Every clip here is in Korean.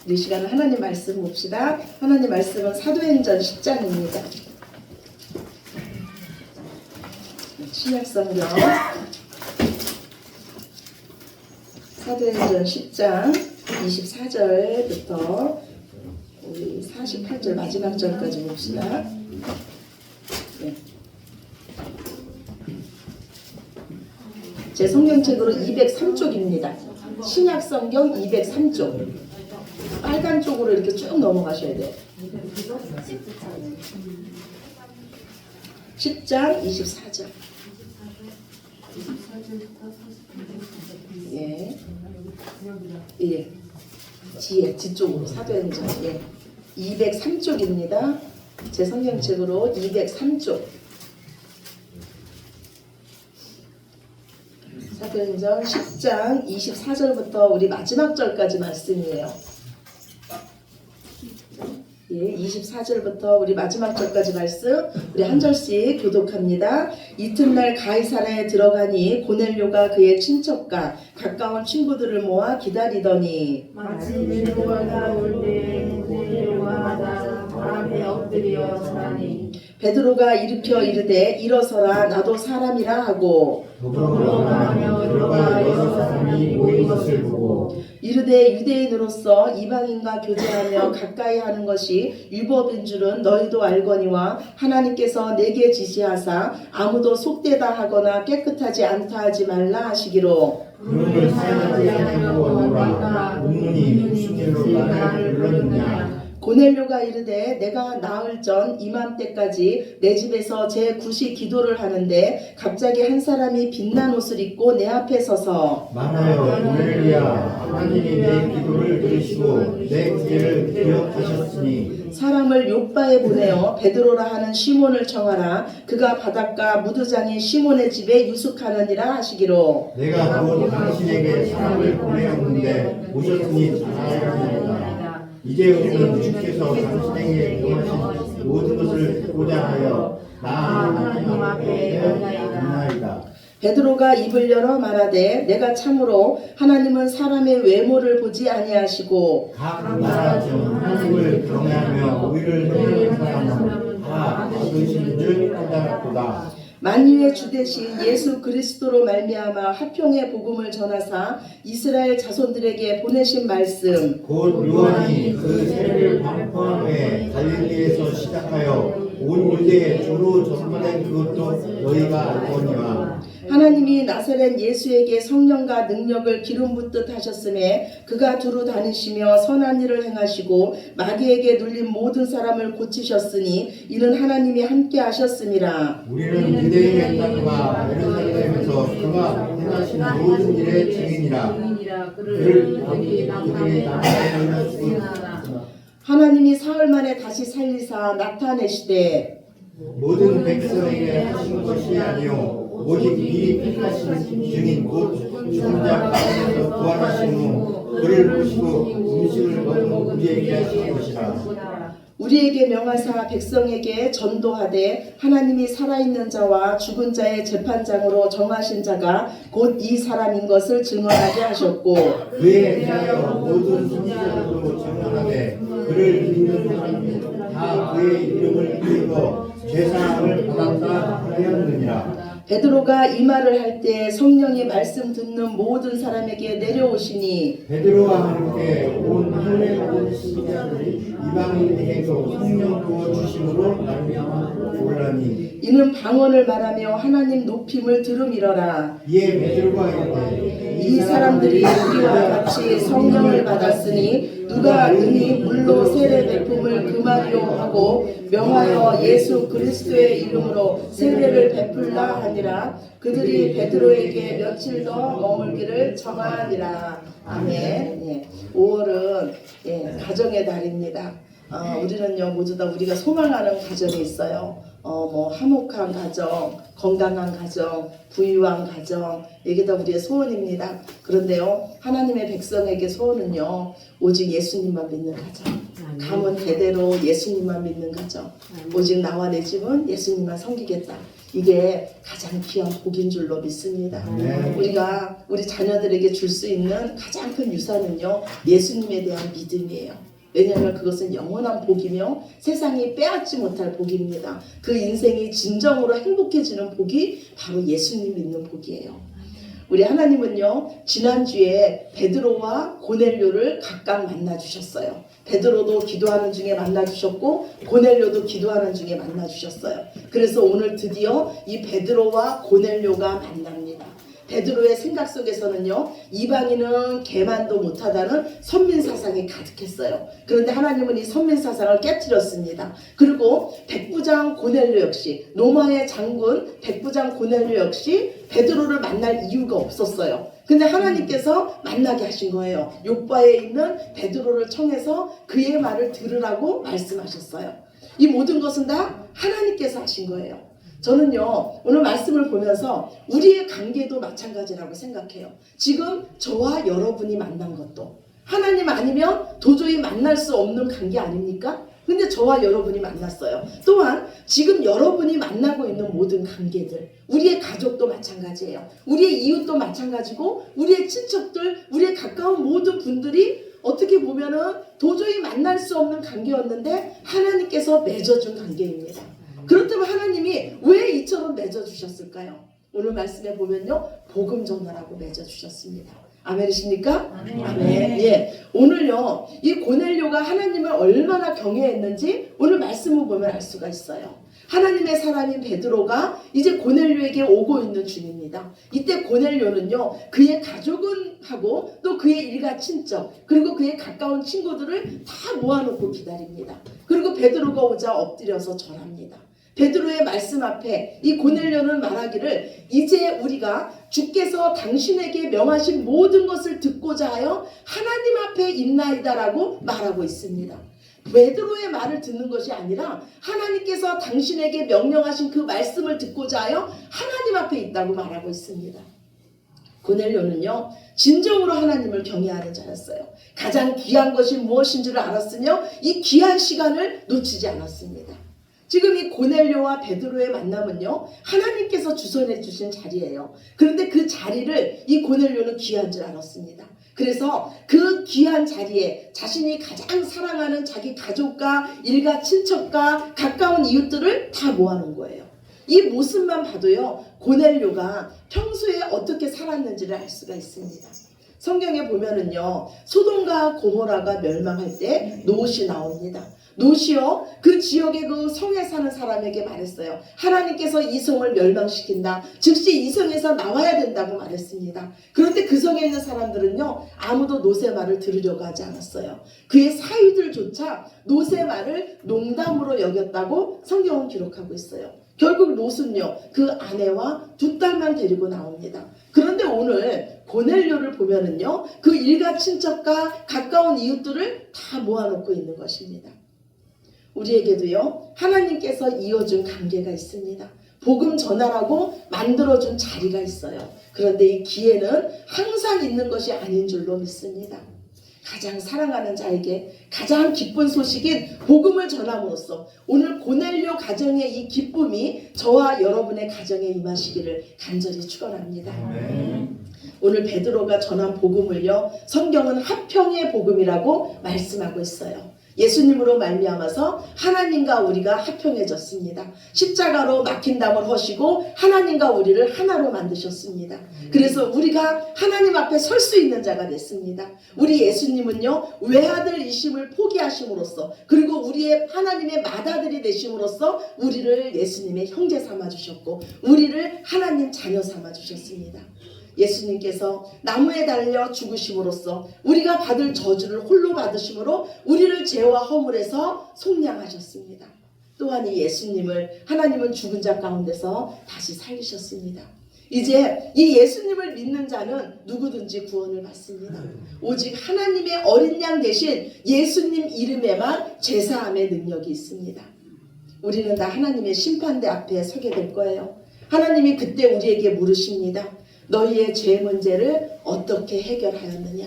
이 시간은 하나님 말씀 봅시다. 하나님 말씀은 사도행전 10장입니다. 신약성경 사도행전 10장 24절부터 우리 48절 마지막 절까지 봅시다. 네. 제 성경책으로 203쪽입니다. 신약성경 203쪽. 빨간 쪽으로 이렇게 쭉 넘어가셔야 돼요. 10장 24절. 예. 예. 뒤쪽으로 사도행전. 예. 203쪽입니다. 제 성경책으로 203쪽. 사도행전 10장 24절부터 우리 마지막 절까지 말씀이에요. 예, 24절부터 우리 마지막 절까지 말씀 우리 한 절씩 교독합니다. 이튿날 가이사랴에 들어가니 고넬료가 그의 친척과 가까운 친구들을 모아 기다리더니 마침 베드로가 올 때에 고넬료가 앞에 엎드려 자라니 베드로가 일으켜 이르되 일어서라 나도 사람이라 하고 돌아가며 들어가 여러 사람이 모인 것을 보고 이르되 유대인으로서 이방인과 교제하며 가까이 하는 것이 율법인 줄은 너희도 알거니와 하나님께서 내게 지시하사 아무도 속되다 하거나 깨끗하지 않다 하지 말라 하시기로 그를 사용하지 않으려고 하노라. 문문이 무슨 일로 나를 불렀느냐. 고넬료가 이르되 내가 나흘 전 이맘때까지 내 집에서 제 9시 기도를 하는데 갑자기 한 사람이 빛난 옷을 입고 내 앞에 서서 만하여 고넬료야 하나님이 내 기도를 들으시고 내 구제를 기억하셨으니 사람을 욥바에 보내어 베드로라 하는 시몬을 청하라. 그가 바닷가 무두장인 시몬의 집에 유숙하느니라 하시기로 내가 곧 당신에게 사람을 보내었는데 오셨으니 잘하였나이다. 이제 오늘 주께서 당신에게 명하신 모든 것을 듣고자 하여 나 하나님 앞에 있나이다. 베드로가 입을 열어 말하되 내가 참으로 하나님은 사람의 외모를 보지 아니하시고 각 나라 중 하나님을 경외하며 의를 행하는 사람은 다 받으시는 줄 깨달았도다. 만유의 주 대신 예수 그리스도로 말미암아 화평의 복음을 전하사 이스라엘 자손들에게 보내신 말씀 곧 요한이 그 세례를 반포함에 갈릴리에서 시작하여 온 유대에 주로 전파된 그것도 너희가 알거니와 하나님이 나사렛 예수에게 성령과 능력을 기름 붓듯 하셨음에 그가 두루 다니시며 선한 일을 행하시고 마귀에게 눌린 모든 사람을 고치셨으니 이는 하나님이 함께 하셨음이라. 우리는 유대인의 땅과 예루살렘에서 그가 행하신 모든 일의 증인이라. 그를 그들이 나타내는 주시나 하나님이 사흘 만에 다시 살리사 나타내시되 모든 백성에게 하신 것이 아니요 오직 미리 택하신 증인 곧 죽은 자 가운데서 부활하신 후 그를 보시고 음식을 먹은 우리에게 하신 것이라. 우리에게 명하사 백성에게 전도하되 하나님이 살아있는 자와 죽은 자의 재판장으로 정하신 자가 곧 이 사람인 것을 증언하게 하셨고 그에 대하여 모든 선지자들도 증언하되 그를 믿는 사람이 다 그의 이름을 믿어 죄사함을 받았다 하였느니라. 베드로가 이 말을 할 때 성령이 말씀 듣는 모든 사람에게 내려오시니 베드로와 함께 온 할례 받은 신자들이 이방인에게도 성령 부어 주심으로 말미암아 올라니 이는 방언을 말하며 하나님 높임을 들음이러라. 이에 베드로가 이르되 이 사람들이 우리와 같이 성령을 받았으니 누가 능히 물로 세례 베품을 금하리요 하고 명하여 예수 그리스도의 이름으로 세례를 베풀라 하니라. 그들이 베드로에게 며칠 더 머물기를 청하니라. 아멘. 예. 5월은 가정의 달입니다. 우리는요 모두 다 우리가 소망하는 가정이 있어요. 화목한 가정, 건강한 가정, 부유한 가정, 이게 다 우리의 소원입니다. 그런데요, 하나님의 백성에게 소원은요, 오직 예수님만 믿는 가정, 가문 대대로 예수님만 믿는 가정, 오직 나와 내 집은 예수님만 섬기겠다. 이게 가장 귀한 복인 줄로 믿습니다. 우리가 우리 자녀들에게 줄 수 있는 가장 큰 유산은요, 예수님에 대한 믿음이에요. 왜냐하면 그것은 영원한 복이며 세상이 빼앗지 못할 복입니다. 그 인생이 진정으로 행복해지는 복이 바로 예수님 믿는 복이에요. 우리 하나님은요, 지난주에 베드로와 고넬료를 각각 만나주셨어요. 베드로도 기도하는 중에 만나주셨고 고넬료도 기도하는 중에 만나주셨어요. 그래서 오늘 드디어 이 베드로와 고넬료가 만납니다. 베드로의 생각 속에서는요, 이방인은 개만도 못하다는 선민사상이 가득했어요. 그런데 하나님은 이 선민사상을 깨뜨렸습니다. 그리고 백부장 고넬료 역시, 로마의 장군 백부장 고넬료 역시 베드로를 만날 이유가 없었어요. 근데 하나님께서 만나게 하신 거예요. 욥바에 있는 베드로를 청해서 그의 말을 들으라고 말씀하셨어요. 이 모든 것은 다 하나님께서 하신 거예요. 저는요, 오늘 말씀을 보면서 우리의 관계도 마찬가지라고 생각해요. 지금 저와 여러분이 만난 것도 하나님 아니면 도저히 만날 수 없는 관계 아닙니까? 근데 저와 여러분이 만났어요. 또한 지금 여러분이 만나고 있는 모든 관계들, 우리의 가족도 마찬가지예요. 우리의 이웃도 마찬가지고, 우리의 친척들, 우리의 가까운 모든 분들이 어떻게 보면은 도저히 만날 수 없는 관계였는데 하나님께서 맺어준 관계입니다. 그렇다면 하나님이 왜 이처럼 맺어주셨을까요? 오늘 말씀에 보면요, 복음 전하라고 맺어주셨습니다. 아멘이십니까? 아멘. 예. 오늘요, 이 고넬료가 하나님을 얼마나 경외했는지 오늘 말씀을 보면 알 수가 있어요. 하나님의 사람인 베드로가 이제 고넬료에게 오고 있는 중입니다. 이때 고넬료는요, 그의 가족은 하고 또 그의 일가 친척 그리고 그의 가까운 친구들을 다 모아놓고 기다립니다. 그리고 베드로가 오자 엎드려서 절합니다. 베드로의 말씀 앞에 이 고넬료는 말하기를, 이제 우리가 주께서 당신에게 명하신 모든 것을 듣고자 하여 하나님 앞에 있나이다라고 말하고 있습니다. 베드로의 말을 듣는 것이 아니라 하나님께서 당신에게 명령하신 그 말씀을 듣고자 하여 하나님 앞에 있다고 말하고 있습니다. 고넬료는요, 진정으로 하나님을 경외하는 자였어요. 가장 귀한 것이 무엇인지를 알았으며 이 귀한 시간을 놓치지 않았습니다. 지금 이 고넬료와 베드로의 만남은요, 하나님께서 주선해 주신 자리예요. 그런데 그 자리를 이 고넬료는 귀한 줄 알았습니다. 그래서 그 귀한 자리에 자신이 가장 사랑하는 자기 가족과 일가 친척과 가까운 이웃들을 다 모아놓은 거예요. 이 모습만 봐도요, 고넬료가 평소에 어떻게 살았는지를 알 수가 있습니다. 성경에 보면은요, 소돔과 고모라가 멸망할 때 롯이 나옵니다. 롯이요, 그 지역의 그 성에 사는 사람에게 말했어요. 하나님께서 이 성을 멸망시킨다. 즉시 이 성에서 나와야 된다고 말했습니다. 그런데 그 성에 있는 사람들은요, 아무도 롯의 말을 들으려고 하지 않았어요. 그의 사위들조차 롯의 말을 농담으로 여겼다고 성경은 기록하고 있어요. 결국 롯은요, 그 아내와 두 딸만 데리고 나옵니다. 그런데 오늘 고넬료를 보면은요, 그 일가 친척과 가까운 이웃들을 다 모아놓고 있는 것입니다. 우리에게도요, 하나님께서 이어준 관계가 있습니다. 복음 전하라고 만들어준 자리가 있어요. 그런데 이 기회는 항상 있는 것이 아닌 줄로 믿습니다. 가장 사랑하는 자에게 가장 기쁜 소식인 복음을 전함으로써 오늘 고넬료 가정의 이 기쁨이 저와 여러분의 가정에 임하시기를 간절히 축원합니다. 오늘 베드로가 전한 복음을요, 성경은 화평의 복음이라고 말씀하고 있어요. 예수님으로 말미암아서 하나님과 우리가 화평해졌습니다. 십자가로 막힌 담을 허시고 하나님과 우리를 하나로 만드셨습니다. 그래서 우리가 하나님 앞에 설 수 있는 자가 됐습니다. 우리 예수님은요, 외아들이심을 포기하심으로써 그리고 우리의 하나님의 맏아들이 되심으로써 우리를 예수님의 형제 삼아주셨고 우리를 하나님 자녀 삼아주셨습니다. 예수님께서 나무에 달려 죽으심으로써 우리가 받을 저주를 홀로 받으심으로 우리를 죄와 허물에서 속량하셨습니다. 또한 이 예수님을 하나님은 죽은 자 가운데서 다시 살리셨습니다. 이제 이 예수님을 믿는 자는 누구든지 구원을 받습니다. 오직 하나님의 어린 양 대신 예수님 이름에만 죄사함의 능력이 있습니다. 우리는 다 하나님의 심판대 앞에 서게 될 거예요. 하나님이 그때 우리에게 물으십니다. 너희의 죄 문제를 어떻게 해결하였느냐?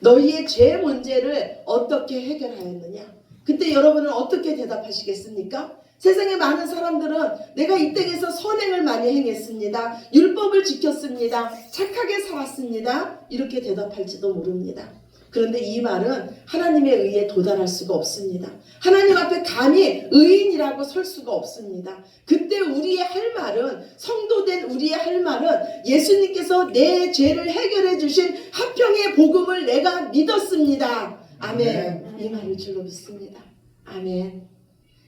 너희의 죄 문제를 어떻게 해결하였느냐? 그때 여러분은 어떻게 대답하시겠습니까? 세상에 많은 사람들은 내가 이 땅에서 선행을 많이 행했습니다. 율법을 지켰습니다. 착하게 살았습니다. 이렇게 대답할지도 모릅니다. 그런데 이 말은 하나님의 의에 도달할 수가 없습니다. 하나님 앞에 감히 의인이라고 설 수가 없습니다. 그때 우리의 할 말은, 성도된 우리의 할 말은 예수님께서 내 죄를 해결해 주신 화평의 복음을 내가 믿었습니다. 아멘. 이 말을 줄로 믿습니다. 아멘.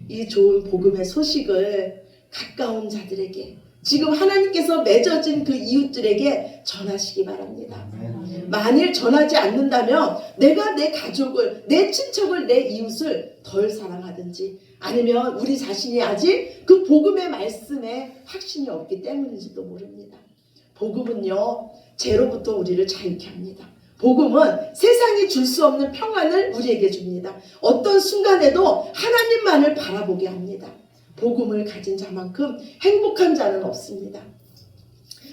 이 좋은 복음의 소식을 가까운 자들에게, 지금 하나님께서 맺어진 그 이웃들에게 전하시기 바랍니다. 만일 전하지 않는다면 내가 내 가족을, 내 친척을, 내 이웃을 덜 사랑하든지, 아니면 우리 자신이 아직 그 복음의 말씀에 확신이 없기 때문인지도 모릅니다. 복음은요, 죄로부터 우리를 자유케 합니다. 복음은 세상이 줄 수 없는 평안을 우리에게 줍니다. 어떤 순간에도 하나님만을 바라보게 합니다. 복음을 가진 자만큼 행복한 자는 없습니다.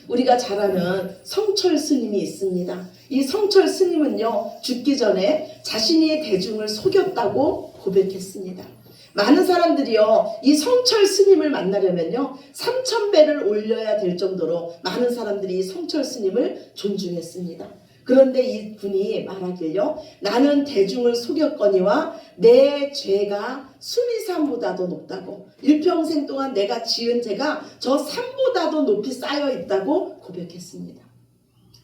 우리가 잘 아는 성철 스님이 있습니다. 이 성철 스님은요, 죽기 전에 자신이 대중을 속였다고 고백했습니다. 많은 사람들이요, 이 성철 스님을 만나려면요 3000배를 올려야 될 정도로 많은 사람들이 이 성철 스님을 존중했습니다. 그런데 이 분이 말하길요, 나는 대중을 속였거니와 내 죄가 수리산보다도 높다고, 일평생 동안 내가 지은 죄가 저 산보다도 높이 쌓여 있다고 고백했습니다.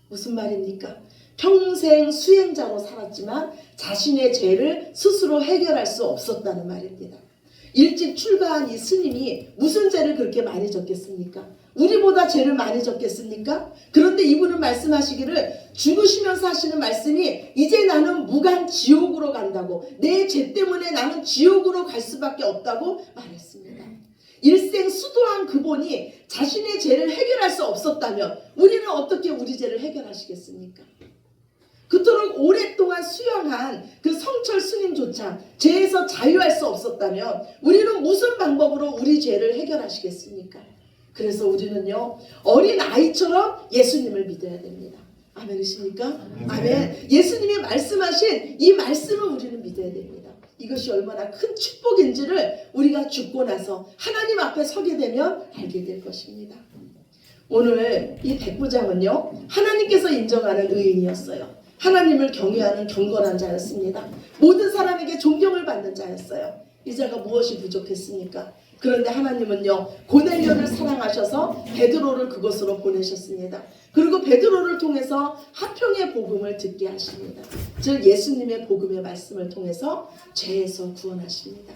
무슨 말입니까? 평생 수행자로 살았지만 자신의 죄를 스스로 해결할 수 없었다는 말입니다. 일찍 출가한 이 스님이 무슨 죄를 그렇게 많이 졌겠습니까? 우리보다 죄를 많이 졌겠습니까? 그런데 이분은 말씀하시기를, 죽으시면서 하시는 말씀이 이제 나는 무간 지옥으로 간다고, 내 죄 때문에 나는 지옥으로 갈 수밖에 없다고 말했습니다. 일생 수도한 그분이 자신의 죄를 해결할 수 없었다면 우리는 어떻게 우리 죄를 해결하시겠습니까? 그토록 오랫동안 수용한 그 성철 스님조차 죄에서 자유할 수 없었다면 우리는 무슨 방법으로 우리 죄를 해결하시겠습니까? 그래서 우리는요, 어린 아이처럼 예수님을 믿어야 됩니다. 아멘이십니까? 아멘. 예수님이 말씀하신 이 말씀을 우리는 믿어야 됩니다. 이것이 얼마나 큰 축복인지를 우리가 죽고 나서 하나님 앞에 서게 되면 알게 될 것입니다. 오늘 이 백부장은요, 하나님께서 인정하는 의인이었어요. 하나님을 경외하는 경건한 자였습니다. 모든 사람에게 존경을 받는 자였어요. 이 자가 무엇이 부족했습니까? 그런데 하나님은요, 고넬료를 사랑하셔서 베드로를 그곳으로 보내셨습니다. 그리고 베드로를 통해서 화평의 복음을 듣게 하십니다. 즉 예수님의 복음의 말씀을 통해서 죄에서 구원하십니다.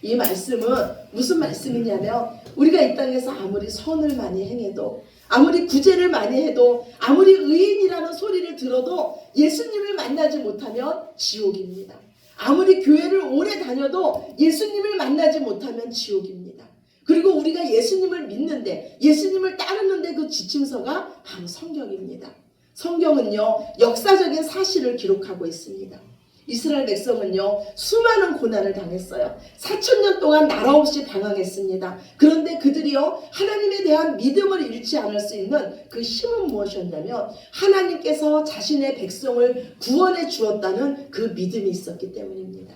이 말씀은 무슨 말씀이냐면, 우리가 이 땅에서 아무리 선을 많이 행해도, 아무리 구제를 많이 해도, 아무리 의인이라는 소리를 들어도 예수님을 만나지 못하면 지옥입니다. 아무리 교회를 오래 다녀도 예수님을 만나지 못하면 지옥입니다. 그리고 우리가 예수님을 믿는데, 예수님을 따르는데 그 지침서가 바로 성경입니다. 성경은요, 역사적인 사실을 기록하고 있습니다. 이스라엘 백성은요, 수많은 고난을 당했어요. 4000년 동안 나라 없이 방황했습니다. 그런데 그들이요, 하나님에 대한 믿음을 잃지 않을 수 있는 그 힘은 무엇이었냐면, 하나님께서 자신의 백성을 구원해 주었다는 그 믿음이 있었기 때문입니다.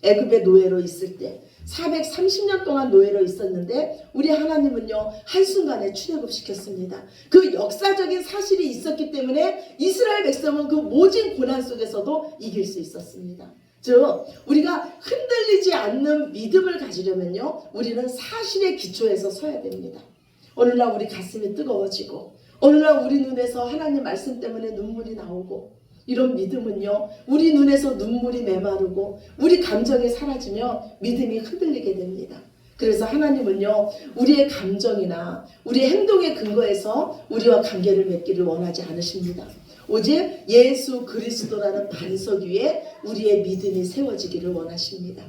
애굽의 노예로 있을 때 430년 동안 노예로 있었는데 우리 하나님은요, 한순간에 출애굽시켰습니다. 그 역사적인 사실이 있었기 때문에 이스라엘 백성은 그 모진 고난 속에서도 이길 수 있었습니다. 즉 우리가 흔들리지 않는 믿음을 가지려면요, 우리는 사실의 기초에서 서야 됩니다. 어느 날 우리 가슴이 뜨거워지고, 어느 날 우리 눈에서 하나님 말씀 때문에 눈물이 나오고, 이런 믿음은요, 우리 눈에서 눈물이 메마르고 우리 감정이 사라지면 믿음이 흔들리게 됩니다. 그래서 하나님은요, 우리의 감정이나 우리의 행동의 근거에서 우리와 관계를 맺기를 원하지 않으십니다. 오직 예수 그리스도라는 반석 위에 우리의 믿음이 세워지기를 원하십니다.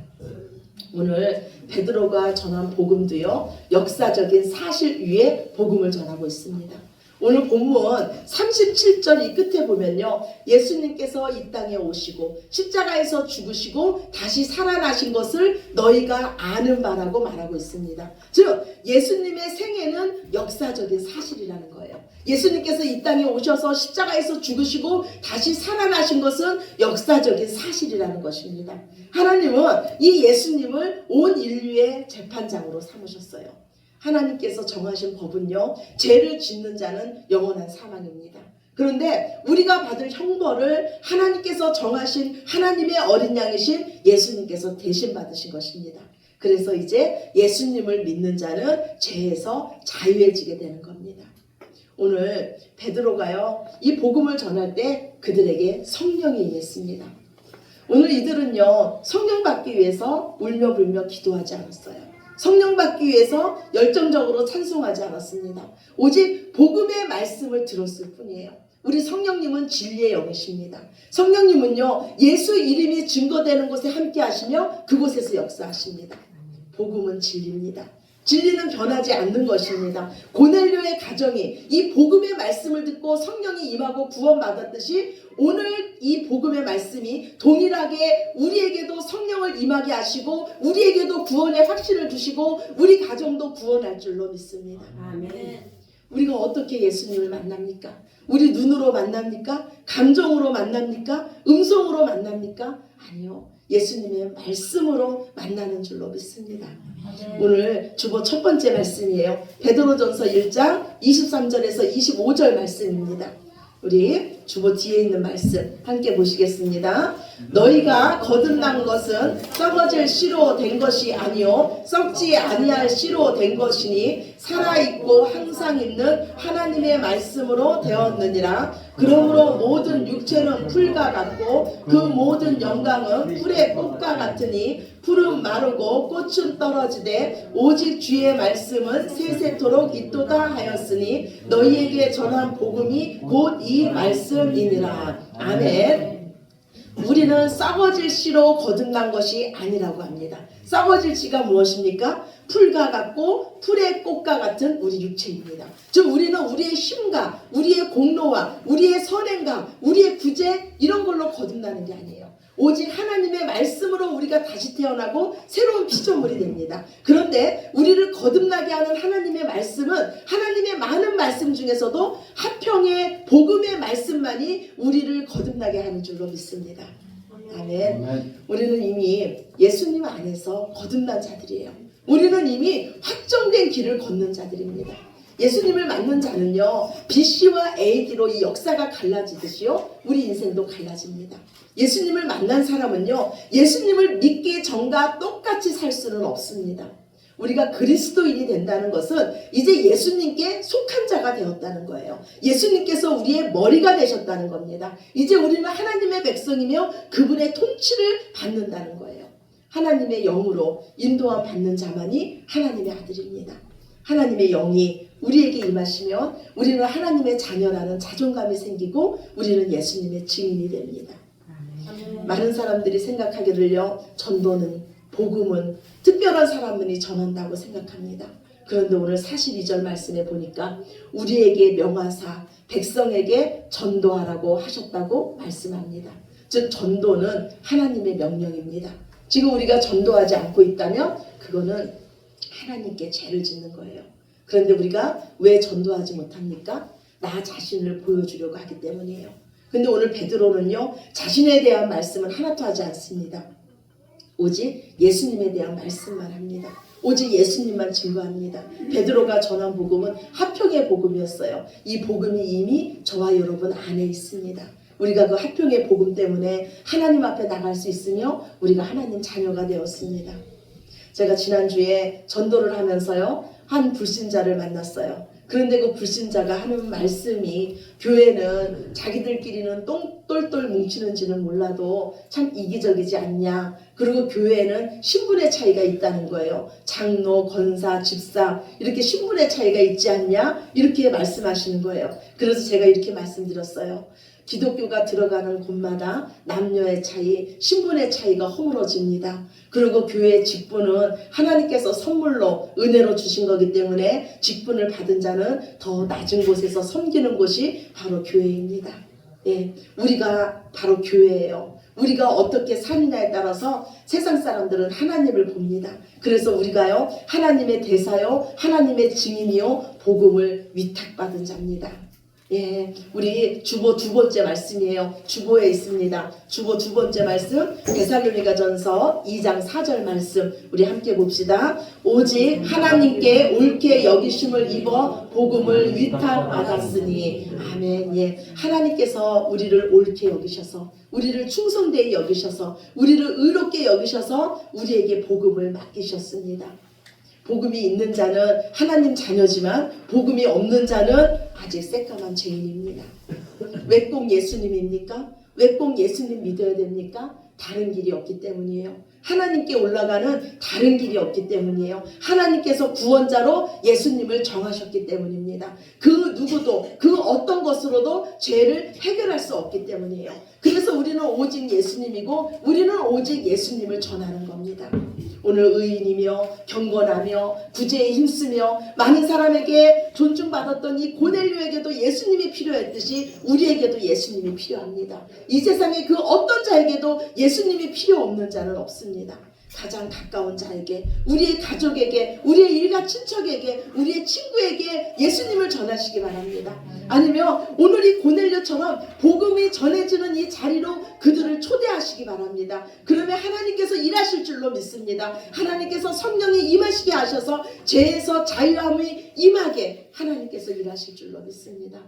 오늘 베드로가 전한 복음도요, 역사적인 사실 위에 복음을 전하고 있습니다. 오늘 본문 37절 이 끝에 보면요, 예수님께서 이 땅에 오시고 십자가에서 죽으시고 다시 살아나신 것을 너희가 아는 바라고 말하고 있습니다. 즉 예수님의 생애는 역사적인 사실이라는 거예요. 예수님께서 이 땅에 오셔서 십자가에서 죽으시고 다시 살아나신 것은 역사적인 사실이라는 것입니다. 하나님은 이 예수님을 온 인류의 재판장으로 삼으셨어요. 하나님께서 정하신 법은요, 죄를 짓는 자는 영원한 사망입니다. 그런데 우리가 받을 형벌을 하나님께서 정하신 하나님의 어린 양이신 예수님께서 대신 받으신 것입니다. 그래서 이제 예수님을 믿는 자는 죄에서 자유해지게 되는 겁니다. 오늘 베드로가요, 이 복음을 전할 때 그들에게 성령이 임했습니다. 오늘 이들은요, 성령 받기 위해서 울며 불며 기도하지 않았어요. 성령 받기 위해서 열정적으로 찬송하지 않았습니다. 오직 복음의 말씀을 들었을 뿐이에요. 우리 성령님은 진리의 영이십니다. 성령님은요, 예수 이름이 증거되는 곳에 함께 하시며 그곳에서 역사하십니다. 복음은 진리입니다. 진리는 변하지 않는 것입니다. 고넬료의 가정이 이 복음의 말씀을 듣고 성령이 임하고 구원받았듯이 오늘 이 복음의 말씀이 동일하게 우리에게도 성령을 임하게 하시고 우리에게도 구원의 확신을 주시고 우리 가정도 구원할 줄로 믿습니다. 아멘. 우리가 어떻게 예수님을 만납니까? 우리 눈으로 만납니까? 감정으로 만납니까? 음성으로 만납니까? 아니요. 예수님의 말씀으로 만나는 줄로 믿습니다. 오늘 주보 첫 번째 말씀이에요. 베드로전서 1장 23절에서 25절 말씀입니다. 우리 주보 뒤에 있는 말씀 함께 보시겠습니다. 너희가 거듭난 것은 썩어질 씨로 된 것이 아니요 썩지 아니할 씨로 된 것이니 살아있고 항상 있는 하나님의 말씀으로 되었느니라. 그러므로 모든 육체는 풀과 같고 그 모든 영광은 풀의 꽃과 같으니 풀은 마르고 꽃은 떨어지되 오직 주의 말씀은 세세토록 있도다 하였으니 너희에게 전한 복음이 곧 이 말씀이니라. 아멘. 우리는 썩어질 씨로 거듭난 것이 아니라고 합니다. 썩어질 씨가 무엇입니까? 풀과 같고 풀의 꽃과 같은 우리 육체입니다. 즉 우리는 우리의 힘과 우리의 공로와 우리의 선행과 우리의 구제 이런 걸로 거듭나는 게 아니에요. 오직 하나님의 말씀으로 우리가 다시 태어나고 새로운 피조물이 됩니다. 그런데 우리를 거듭나게 하는 하나님의 말씀은 하나님의 많은 말씀 중에서도 하평의 복음의 말씀만이 우리를 거듭나게 하는 줄로 믿습니다. 아멘. 우리는 이미 예수님 안에서 거듭난 자들이에요. 우리는 이미 확정된 길을 걷는 자들입니다. 예수님을 만난 자는요, BC와 AD로 이 역사가 갈라지듯이요, 우리 인생도 갈라집니다. 예수님을 만난 사람은요, 예수님을 믿기 전과 똑같이 살 수는 없습니다. 우리가 그리스도인이 된다는 것은 이제 예수님께 속한 자가 되었다는 거예요. 예수님께서 우리의 머리가 되셨다는 겁니다. 이제 우리는 하나님의 백성이며 그분의 통치를 받는다는 거예요. 하나님의 영으로 인도함 받는 자만이 하나님의 아들입니다. 하나님의 영이 우리에게 임하시면 우리는 하나님의 자녀라는 자존감이 생기고 우리는 예수님의 증인이 됩니다. 많은 사람들이 생각하기를요, 전도는 복음은 특별한 사람만이 전한다고 생각합니다. 그런데 오늘 42절 말씀에 보니까 우리에게 명하사 백성에게 전도하라고 하셨다고 말씀합니다. 즉 전도는 하나님의 명령입니다. 지금 우리가 전도하지 않고 있다면 그거는 하나님께 죄를 짓는 거예요. 그런데 우리가 왜 전도하지 못합니까? 나 자신을 보여주려고 하기 때문이에요. 근데 오늘 베드로는요, 자신에 대한 말씀은 하나도 하지 않습니다. 오직 예수님에 대한 말씀만 합니다. 오직 예수님만 증거합니다. 베드로가 전한 복음은 하평의 복음이었어요. 이 복음이 이미 저와 여러분 안에 있습니다. 우리가 그 하평의 복음 때문에 하나님 앞에 나갈 수 있으며 우리가 하나님 자녀가 되었습니다. 제가 지난주에 전도를 하면서요, 한 불신자를 만났어요. 그런데 그 불신자가 하는 말씀이 교회는 자기들끼리는 똘똘 뭉치는지는 몰라도 참 이기적이지 않냐. 그리고 교회는 신분의 차이가 있다는 거예요. 장로, 권사, 집사 이렇게 신분의 차이가 있지 않냐. 이렇게 말씀하시는 거예요. 그래서 제가 이렇게 말씀드렸어요. 기독교가 들어가는 곳마다 남녀의 차이, 신분의 차이가 허물어집니다. 그리고 교회의 직분은 하나님께서 선물로 은혜로 주신 거기 때문에 직분을 받은 자는 더 낮은 곳에서 섬기는 곳이 바로 교회입니다. 예, 우리가 바로 교회예요. 우리가 어떻게 사느냐에 따라서 세상 사람들은 하나님을 봅니다. 그래서 우리가요, 하나님의 대사요, 하나님의 증인이요, 복음을 위탁받은 자입니다. 예, 우리 주보 두 번째 말씀이에요. 주보에 있습니다. 주보 두 번째 말씀, 데살로니가전서 2장 4절 말씀 우리 함께 봅시다. 오직 하나님께 옳게 여기심을 입어 복음을 위탁받았으니. 아멘. 예, 하나님께서 우리를 옳게 여기셔서, 우리를 충성되이 여기셔서, 우리를 의롭게 여기셔서 우리에게 복음을 맡기셨습니다. 복음이 있는 자는 하나님 자녀지만 복음이 없는 자는 아직 새까만 죄인입니다. 왜 꼭 예수님입니까? 왜 꼭 예수님 믿어야 됩니까? 다른 길이 없기 때문이에요. 하나님께 올라가는 다른 길이 없기 때문이에요. 하나님께서 구원자로 예수님을 정하셨기 때문입니다. 그 누구도 그 어떤 것으로도 죄를 해결할 수 없기 때문이에요. 그래서 우리는 오직 예수님이고 우리는 오직 예수님을 전하는 겁니다. 오늘 의인이며 경건하며 구제에 힘쓰며 많은 사람에게 존중받았던 이 고넬료에게도 예수님이 필요했듯이 우리에게도 예수님이 필요합니다. 이 세상에 그 어떤 자에게도 예수님이 필요 없는 자는 없습니다. 가장 가까운 자에게, 우리의 가족에게, 우리의 일가 친척에게, 우리의 친구에게 예수님을 전하시기 바랍니다. 아니면 오늘 이 고넬료처럼 복음이 전해지는 이 자리로 그들을 초대하시기 바랍니다. 그러면 하나님께서 일하실 줄로 믿습니다. 하나님께서 성령이 임하시게 하셔서 죄에서 자유함이 임하게 하나님께서 일하실 줄로 믿습니다.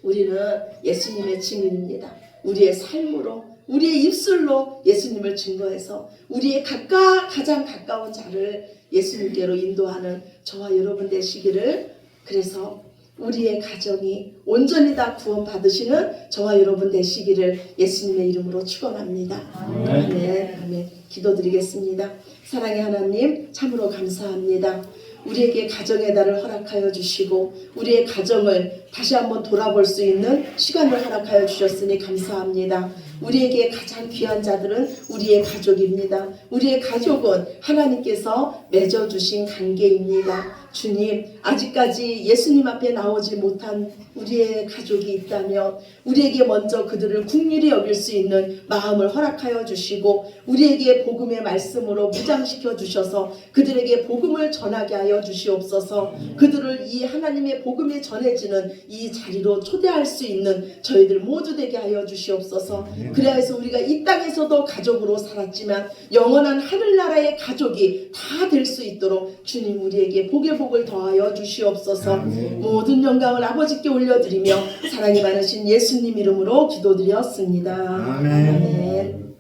우리는 예수님의 증인입니다. 우리의 삶으로, 우리의 입술로 예수님을 증거해서 우리의 가장 가까운 자를 예수님께로 인도하는 저와 여러분 되시기를, 그래서 우리의 가정이 온전히 다 구원받으시는 저와 여러분 되시기를 예수님의 이름으로 축원합니다. 아멘. 아멘. 기도드리겠습니다. 사랑의 하나님, 참으로 감사합니다. 우리에게 가정의 달을 허락하여 주시고 우리의 가정을 다시 한번 돌아볼 수 있는 시간을 허락하여 주셨으니 감사합니다. 우리에게 가장 귀한 자들은 우리의 가족입니다. 우리의 가족은 하나님께서 맺어주신 관계입니다. 주님, 아직까지 예수님 앞에 나오지 못한 우리의 가족이 있다면 우리에게 먼저 그들을 긍휼히 여길 수 있는 마음을 허락하여 주시고 우리에게 복음의 말씀으로 무장시켜 주셔서 그들에게 복음을 전하게 하여 주시옵소서. 그들을 이 하나님의 복음이 전해지는 이 자리로 초대할 수 있는 저희들 모두 되게 하여 주시옵소서. 그래서 우리가 이 땅에서도 가족으로 살았지만 영원한 하늘나라의 가족이 다 될 수 있도록 주님 우리에게 복을 더하여 주시옵소서. 모든 영광을 아버지께 올려드리며 사랑이 많으신 예수님 이름으로 기도드렸습니다. 아멘.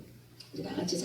우리 다 같이